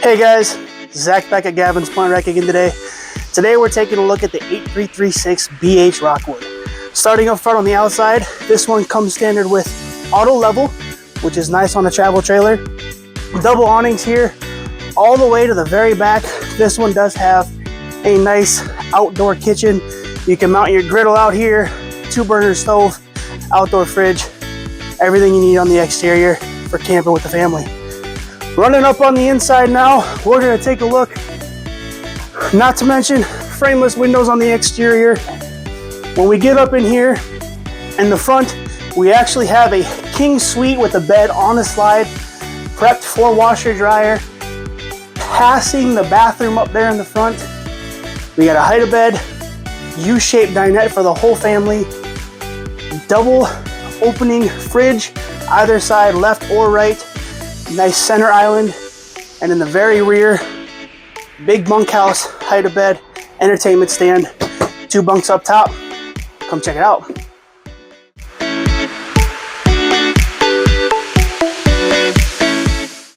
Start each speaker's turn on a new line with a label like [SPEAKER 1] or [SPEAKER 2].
[SPEAKER 1] Hey guys, Zach back at Gavins Point Rec again today. Today we're taking a look at the 8336 BH Rockwood. Starting up front on the outside, this one comes standard with auto level, which is nice on a travel trailer. Double awnings here all the way to the very back. This one does have a nice outdoor kitchen. You can mount your griddle out here, 2-burner stove, outdoor fridge, everything you need on the exterior for camping with the family. Running up on the inside now, we're gonna take a look. Not to mention frameless windows on the exterior. When we get up in here, in the front, we actually have a king suite with a bed on a slide, prepped for washer dryer. Passing the bathroom up there in the front, we got a hide-a-bed, U-shaped dinette for the whole family, double opening fridge, either side, left or right, nice center island, and in the very rear, big bunkhouse, hide-a-bed, entertainment stand, 2 bunks up top. Come check it out.